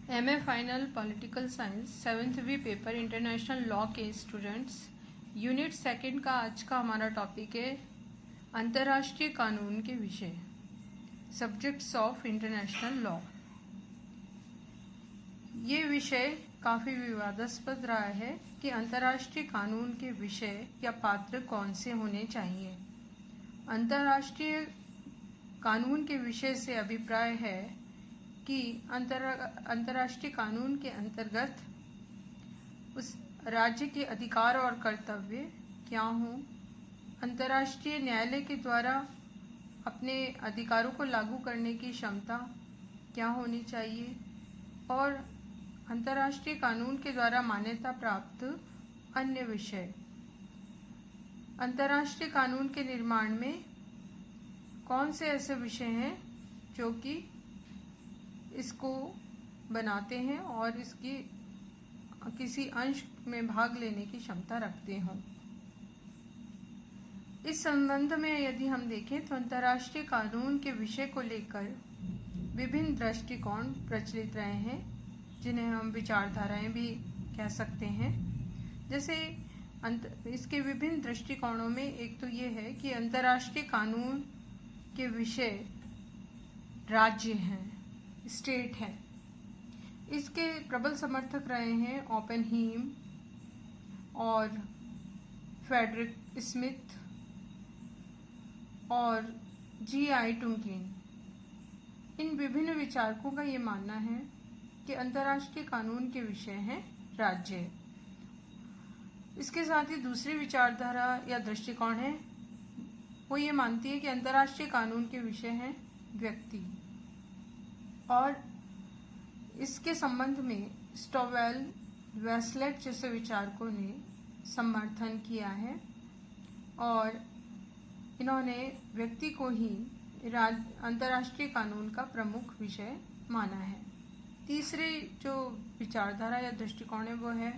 MA final political science 7th paper international law के students, unit second का आज का हमारा टॉपिक है अंतर्राष्ट्रीय कानून के विषय, सब्जेक्ट्स ऑफ इंटरनेशनल लॉ। ये विषय काफ़ी विवादास्पद रहा है कि अंतर्राष्ट्रीय कानून के विषय या पात्र कौन से होने चाहिए। अंतर्राष्ट्रीय कानून के विषय से अभिप्राय है कि अंतर्राष्ट्रीय कानून के अंतर्गत उस राज्य के अधिकार और कर्तव्य क्या हों, अंतर्राष्ट्रीय न्यायालय के द्वारा अपने अधिकारों को लागू करने की क्षमता क्या होनी चाहिए और अंतर्राष्ट्रीय कानून के द्वारा मान्यता प्राप्त अन्य विषय। अंतर्राष्ट्रीय कानून के निर्माण में कौन से ऐसे विषय हैं जो कि इसको बनाते हैं और इसकी किसी अंश में भाग लेने की क्षमता रखते हों। इस संबंध में यदि हम देखें तो अंतर्राष्ट्रीय कानून के विषय को लेकर विभिन्न दृष्टिकोण प्रचलित रहे हैं, जिन्हें हम विचारधाराएं भी कह सकते हैं। जैसे इसके विभिन्न दृष्टिकोणों में एक तो ये है कि अंतर्राष्ट्रीय कानून के विषय राज्य हैं, स्टेट है। इसके प्रबल समर्थक रहे हैं ओपेनहीम और फ्रेडरिक स्मिथ और जी.आई. टुंकिन। इन विभिन्न विचारकों का ये मानना है कि अंतर्राष्ट्रीय कानून के विषय हैं राज्य। इसके साथ ही दूसरी विचारधारा या दृष्टिकोण है, वो ये मानती है कि अंतर्राष्ट्रीय कानून के विषय हैं व्यक्ति। और इसके संबंध में स्टोवेल, वेस्लेट जैसे विचारकों ने समर्थन किया है और इन्होंने व्यक्ति को ही अंतर्राष्ट्रीय कानून का प्रमुख विषय माना है। तीसरी जो विचारधारा या दृष्टिकोण है वो है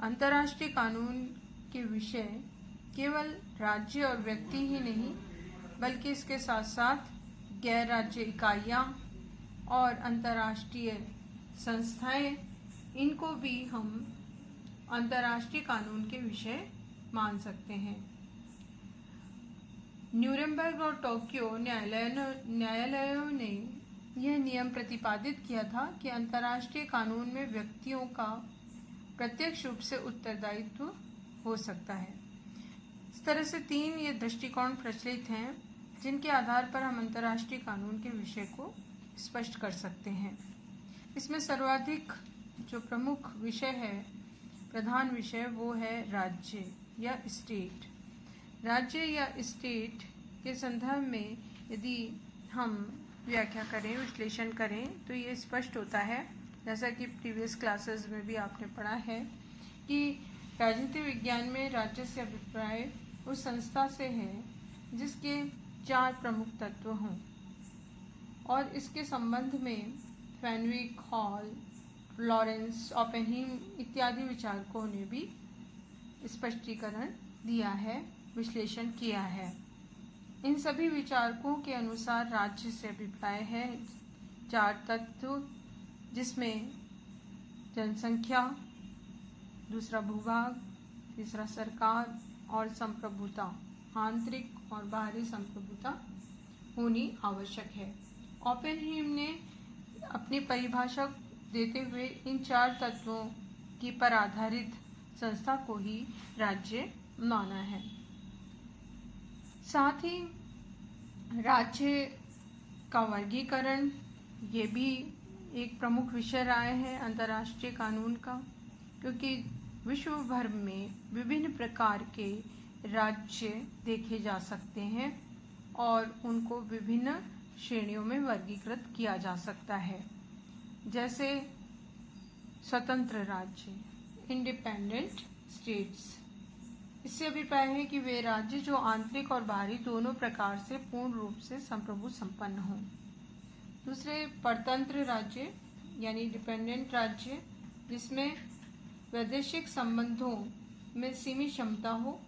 अंतर्राष्ट्रीय कानून के विषय केवल राज्य और व्यक्ति ही नहीं, बल्कि इसके साथ साथ गैर राज्य इकाइयाँ और अंतर्राष्ट्रीय संस्थाएं, इनको भी हम अंतर्राष्ट्रीय कानून के विषय मान सकते हैं। न्यूरेमबर्ग और टोक्यो न्यायालयों ने यह नियम प्रतिपादित किया था कि अंतर्राष्ट्रीय कानून में व्यक्तियों का प्रत्यक्ष रूप से उत्तरदायित्व हो सकता है। इस तरह से तीन ये दृष्टिकोण प्रचलित हैं, जिनके आधार पर हम अंतर्राष्ट्रीय कानून के विषय को स्पष्ट कर सकते हैं। इसमें सर्वाधिक जो प्रमुख विषय है, प्रधान विषय, वो है राज्य या स्टेट। राज्य या स्टेट के संदर्भ में यदि हम व्याख्या करें, विश्लेषण करें, तो ये स्पष्ट होता है, जैसा कि प्रीवियस क्लासेस में भी आपने पढ़ा है, कि राजनीति विज्ञान में राज्य से अभिप्राय उस संस्था से है जिसके 4 प्रमुख तत्व हों। और इसके संबंध में फैनविक, हॉल, लॉरेंस, ओपेनहीम इत्यादि विचारकों ने भी स्पष्टीकरण दिया है, विश्लेषण किया है। इन सभी विचारकों के अनुसार राज्य से अभिप्राय है 4 तत्व, जिसमें जनसंख्या, दूसरा भूभाग, तीसरा सरकार और संप्रभुता, आंतरिक और बाहरी संप्रभुता होनी आवश्यक है। ओपेनहीम ने अपनी परिभाषा देते हुए इन 4 तत्वों की पर आधारित संस्था को ही राज्य माना है। साथ ही राज्य का वर्गीकरण, ये भी एक प्रमुख विषय रहा है अंतर्राष्ट्रीय कानून का, क्योंकि विश्व भर में विभिन्न प्रकार के राज्य देखे जा सकते हैं और उनको विभिन्न श्रेणियों में वर्गीकृत किया जा सकता है। जैसे स्वतंत्र राज्य, इंडिपेंडेंट स्टेट्स। इससे अभिप्राय है कि वे राज्य जो आंतरिक और बाहरी दोनों प्रकार से पूर्ण रूप से संप्रभु संपन्न हों। दूसरे परतंत्र राज्य यानी डिपेंडेंट राज्य, जिसमें वैदेशिक संबंधों में सीमित क्षमता हो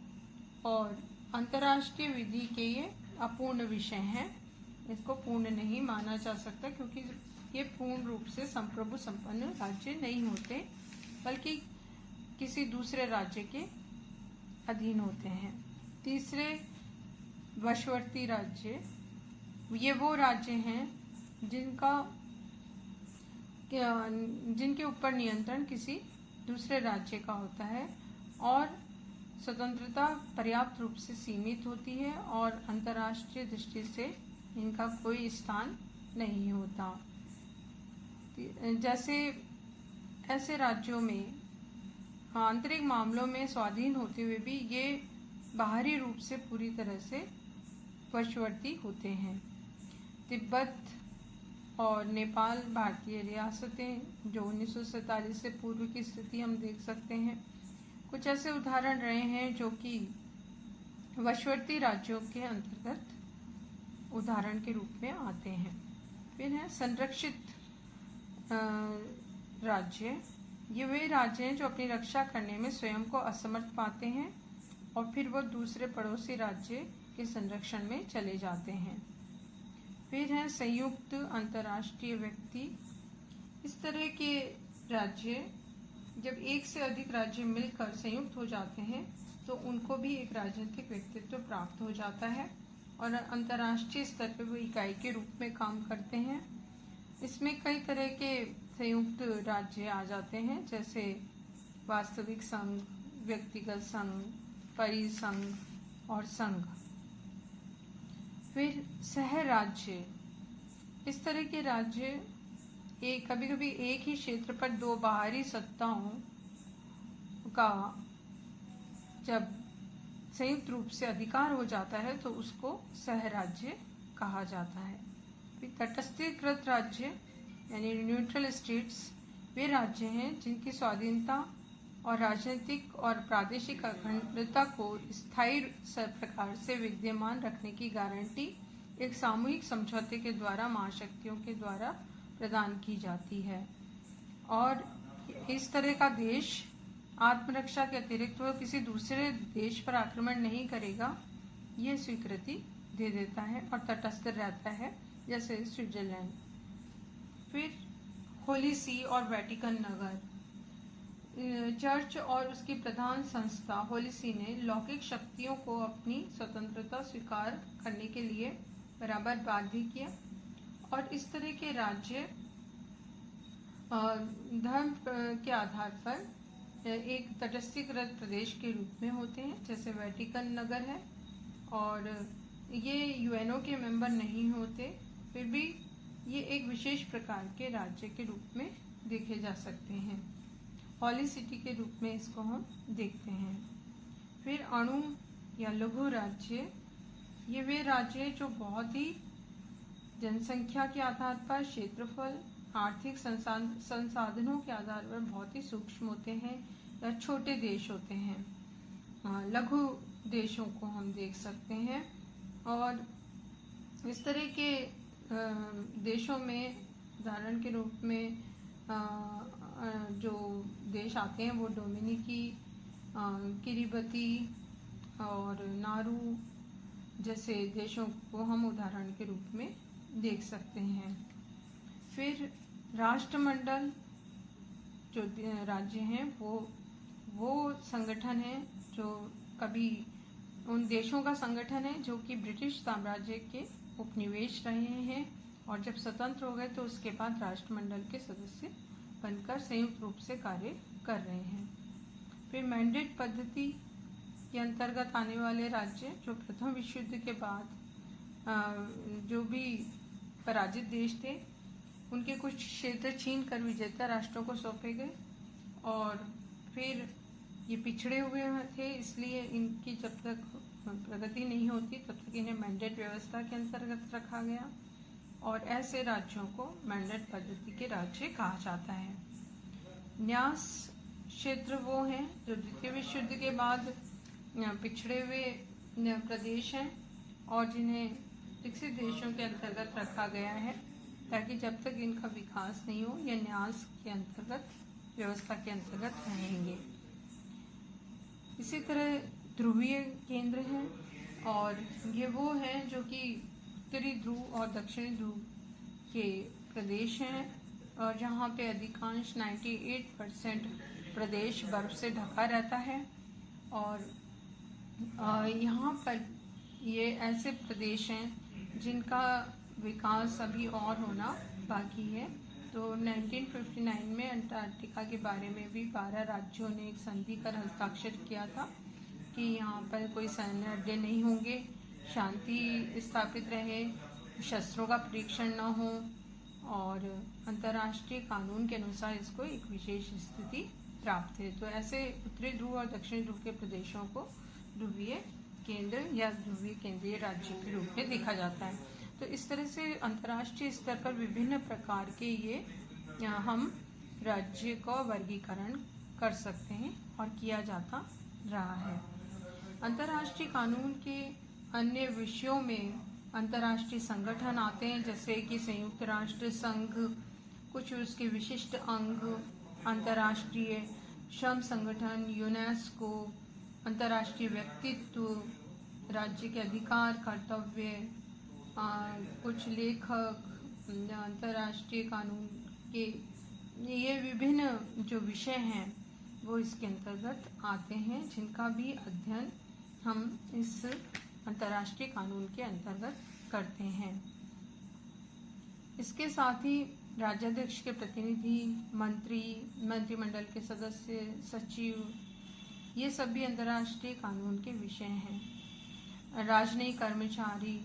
और अंतर्राष्ट्रीय विधि के ये अपूर्ण विषय हैं, इसको पूर्ण नहीं माना जा सकता, क्योंकि ये पूर्ण रूप से संप्रभु संपन्न राज्य नहीं होते, बल्कि किसी दूसरे राज्य के अधीन होते हैं। तीसरे, वशवर्ती राज्य। ये वो राज्य हैं जिनके ऊपर नियंत्रण किसी दूसरे राज्य का होता है और स्वतंत्रता पर्याप्त रूप से सीमित होती है और अंतर्राष्ट्रीय दृष्टि से इनका कोई स्थान नहीं होता। जैसे ऐसे राज्यों में आंतरिक मामलों में स्वाधीन होते हुए भी ये बाहरी रूप से पूरी तरह से वशवर्ती होते हैं। तिब्बत और नेपाल भारतीय रियासतें, जो 1947 से पूर्व की स्थिति हम देख सकते हैं। कुछ ऐसे उदाहरण रहे हैं जो कि वशवर्ती राज्यों के अंतर्गत उदाहरण के रूप में आते हैं। फिर है संरक्षित राज्य। ये वे राज्य हैं जो अपनी रक्षा करने में स्वयं को असमर्थ पाते हैं और फिर वो दूसरे पड़ोसी राज्य के संरक्षण में चले जाते हैं। फिर है संयुक्त अंतर्राष्ट्रीय व्यक्ति। इस तरह के राज्य, जब एक से अधिक राज्य मिलकर संयुक्त हो जाते हैं तो उनको भी एक राजनीतिक व्यक्तित्व प्राप्त हो जाता है और अंतर्राष्ट्रीय स्तर पर वो इकाई के रूप में काम करते हैं। इसमें कई तरह के संयुक्त राज्य आ जाते हैं, जैसे वास्तविक संघ, व्यक्तिगत संघ, परिसंघ और संघ। फिर सह राज्य। इस तरह के राज्य कभी कभी एक ही क्षेत्र पर दो बाहरी सत्ताओं का जब संयुक्त रूप से अधिकार हो जाता है तो उसको सह राज्य कहा जाता है। फिर तटस्थीकृत राज्य यानी न्यूट्रल स्टेट्स, वे राज्य हैं जिनकी स्वाधीनता और राजनीतिक और प्रादेशिक अखंडता को स्थायी प्रकार से विद्यमान रखने की गारंटी एक सामूहिक समझौते के द्वारा महाशक्तियों के द्वारा प्रदान की जाती है और इस तरह का देश आत्मरक्षा के अतिरिक्त वह किसी दूसरे देश पर आक्रमण नहीं करेगा, ये स्वीकृति दे देता है और तटस्थ रहता है, जैसे स्विट्जरलैंड। फिर होली सी और वेटिकन नगर। चर्च और उसकी प्रधान संस्था होली सी ने लौकिक शक्तियों को अपनी स्वतंत्रता स्वीकार करने के लिए बराबर बाध्य किया और इस तरह के राज्य धर्म के आधार पर एक तटस्थीकृत प्रदेश के रूप में होते हैं, जैसे वेटिकन नगर है और ये यूएनओ के मेंबर नहीं होते, फिर भी ये एक विशेष प्रकार के राज्य के रूप में देखे जा सकते हैं। हॉली सिटी के रूप में इसको हम देखते हैं। फिर अणु या लघु राज्य। ये वे राज्य हैं जो बहुत ही जनसंख्या के आधार पर, क्षेत्रफल, आर्थिक संसाधनों के आधार पर बहुत ही सूक्ष्म होते हैं या छोटे देश होते हैं। लघु देशों को हम देख सकते हैं और इस तरह के देशों में उदाहरण के रूप में जो देश आते हैं वो डोमिनिकी, किरिबती और नारू जैसे देशों को हम उदाहरण के रूप में देख सकते हैं। फिर राष्ट्रमंडल जो राज्य हैं वो संगठन है जो कभी उन देशों का संगठन है जो कि ब्रिटिश साम्राज्य के उपनिवेश रहे हैं और जब स्वतंत्र हो गए तो उसके बाद राष्ट्रमंडल के सदस्य बनकर संयुक्त रूप से कार्य कर रहे हैं। फिर मैंडेट पद्धति के अंतर्गत आने वाले राज्य जो प्रथम विश्व युद्ध के बाद जो भी पराजित देश थे उनके कुछ क्षेत्र छीन कर विजेता राष्ट्रों को सौंपे गए और फिर ये पिछड़े हुए थे, इसलिए इनकी जब तक प्रगति नहीं होती तब तक इन्हें मैंडेट व्यवस्था के अंतर्गत रखा गया और ऐसे राज्यों को मैंडेट पद्धति के राज्य कहा जाता है। न्यास क्षेत्र वो हैं जो द्वितीय विश्व युद्ध के बाद पिछड़े हुए प्रदेश हैं और जिन्हें विकसित देशों के अंतर्गत रखा गया है ताकि जब तक इनका विकास नहीं हो ये न्यास के अंतर्गत व्यवस्था के अंतर्गत रहेंगे। इसी तरह ध्रुवीय केंद्र हैं और ये वो हैं जो कि उत्तरी ध्रुव और दक्षिणी ध्रुव के प्रदेश हैं और जहाँ पे अधिकांश 98% प्रदेश बर्फ से ढका रहता है। और यहाँ पर ये ऐसे प्रदेश हैं जिनका विकास अभी और होना बाकी है। तो 1959 में अंटार्कटिका के बारे में भी 12 राज्यों ने एक संधि कर हस्ताक्षर किया था कि यहाँ पर कोई सैन्य अड्डे नहीं होंगे, शांति स्थापित रहे, शस्त्रों का परीक्षण न हो और अंतर्राष्ट्रीय कानून के अनुसार इसको एक विशेष स्थिति प्राप्त है। तो ऐसे उत्तरी ध्रुव और दक्षिणी ध्रुव के प्रदेशों को ध्रुवीय केंद्र या ध्रुवीय केंद्रीय राज्य के रूप में देखा जाता है। तो इस तरह से अंतर्राष्ट्रीय स्तर पर विभिन्न प्रकार के ये हम राज्य का वर्गीकरण कर सकते हैं और किया जाता रहा है। अंतर्राष्ट्रीय कानून के अन्य विषयों में अंतर्राष्ट्रीय संगठन आते हैं, जैसे कि संयुक्त राष्ट्र संघ, कुछ उसके विशिष्ट अंग, अंतर्राष्ट्रीय श्रम संगठन, यूनेस्को, अंतर्राष्ट्रीय व्यक्तित्व, राज्य के अधिकार कर्तव्य, कुछ लेखक, अंतर्राष्ट्रीय कानून के ये विभिन्न जो विषय हैं वो इसके अंतर्गत आते हैं, जिनका भी अध्ययन हम इस अंतर्राष्ट्रीय कानून के अंतर्गत करते हैं। इसके साथ ही राज्याध्यक्ष के प्रतिनिधि, मंत्री, मंत्रिमंडल के सदस्य, सचिव, ये सब भी अंतर्राष्ट्रीय कानून के विषय हैं। राजनयिक कर्मचारी,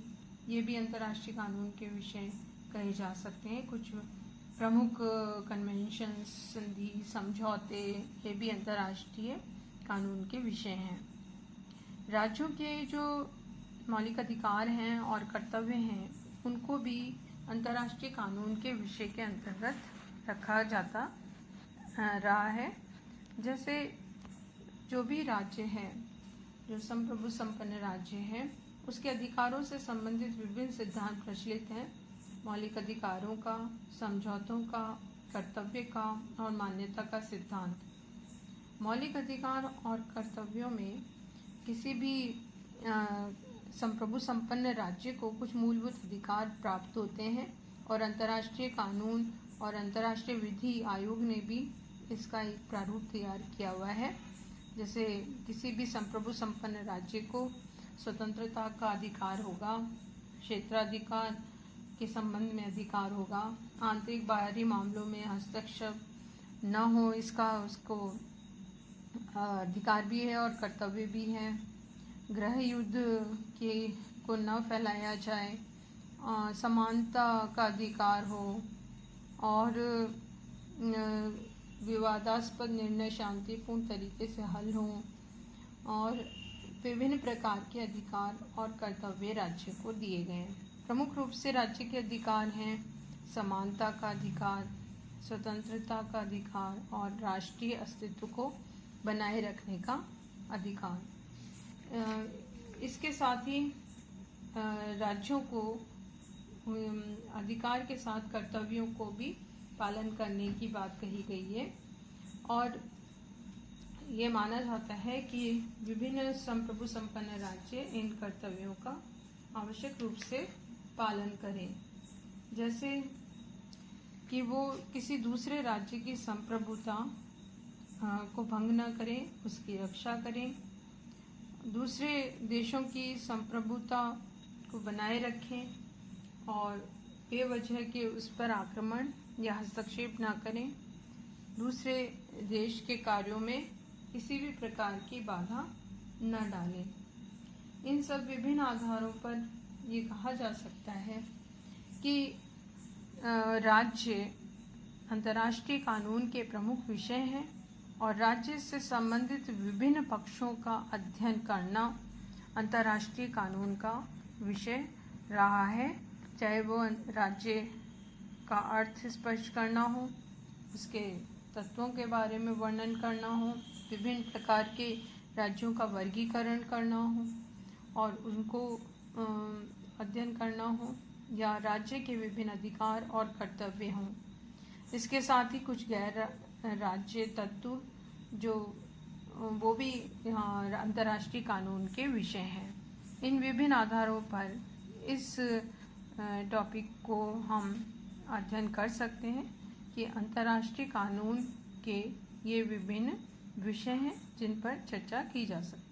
ये भी अंतर्राष्ट्रीय कानून के विषय कहे जा सकते हैं। कुछ प्रमुख कन्वेंशन, संधि, समझौते, ये भी अंतर्राष्ट्रीय कानून के विषय हैं। राज्यों के जो मौलिक अधिकार हैं और कर्तव्य हैं, उनको भी अंतर्राष्ट्रीय कानून के विषय के अंतर्गत रखा जाता रहा है। जैसे जो भी राज्य है, जो संप्रभु संपन्न राज्य है, उसके अधिकारों से संबंधित विभिन्न सिद्धांत प्रचलित हैं। मौलिक अधिकारों का, समझौतों का, कर्तव्य का और मान्यता का सिद्धांत। मौलिक अधिकार और कर्तव्यों में किसी भी संप्रभु संपन्न राज्य को कुछ मूलभूत अधिकार प्राप्त होते हैं और अंतर्राष्ट्रीय कानून और अंतर्राष्ट्रीय विधि आयोग ने भी इसका एक प्रारूप तैयार किया हुआ है। जैसे किसी भी संप्रभु संपन्न राज्य को स्वतंत्रता का अधिकार होगा, क्षेत्राधिकार के संबंध में अधिकार होगा, आंतरिक बाहरी मामलों में हस्तक्षेप न हो, इसका उसको अधिकार भी है और कर्तव्य भी है। गृह युद्ध के को न फैलाया जाए, समानता का अधिकार हो और विवादास्पद निर्णय शांतिपूर्ण तरीके से हल हों और विभिन्न प्रकार के अधिकार और कर्तव्य राज्य को दिए गए हैं। प्रमुख रूप से राज्य के अधिकार हैं समानता का अधिकार, स्वतंत्रता का अधिकार और राष्ट्रीय अस्तित्व को बनाए रखने का अधिकार। इसके साथ ही राज्यों को अधिकार के साथ कर्तव्यों को भी पालन करने की बात कही गई है और ये माना जाता है कि विभिन्न संप्रभु संपन्न राज्य इन कर्तव्यों का आवश्यक रूप से पालन करें। जैसे कि वो किसी दूसरे राज्य की संप्रभुता को भंग न करें, उसकी रक्षा करें, दूसरे देशों की संप्रभुता को बनाए रखें और बेवजह के उस पर आक्रमण या हस्तक्षेप न करें, दूसरे देश के कार्यों में किसी भी प्रकार की बाधा न डालें। इन सब विभिन्न आधारों पर ये कहा जा सकता है कि राज्य अंतर्राष्ट्रीय कानून के प्रमुख विषय हैं और राज्य से संबंधित विभिन्न पक्षों का अध्ययन करना अंतर्राष्ट्रीय कानून का विषय रहा है। चाहे वो राज्य का अर्थ स्पष्ट करना हो, उसके तत्वों के बारे में वर्णन करना हो, विभिन्न प्रकार के राज्यों का वर्गीकरण करना हो और उनको अध्ययन करना हो, या राज्य के विभिन्न अधिकार और कर्तव्य हों। इसके साथ ही कुछ गैर राज्य तत्व जो वो भी अंतर्राष्ट्रीय कानून के विषय हैं। इन विभिन्न आधारों पर इस टॉपिक को हम अध्ययन कर सकते हैं कि अंतर्राष्ट्रीय कानून के ये विभिन्न विषय हैं जिन पर चर्चा की जा सकती है।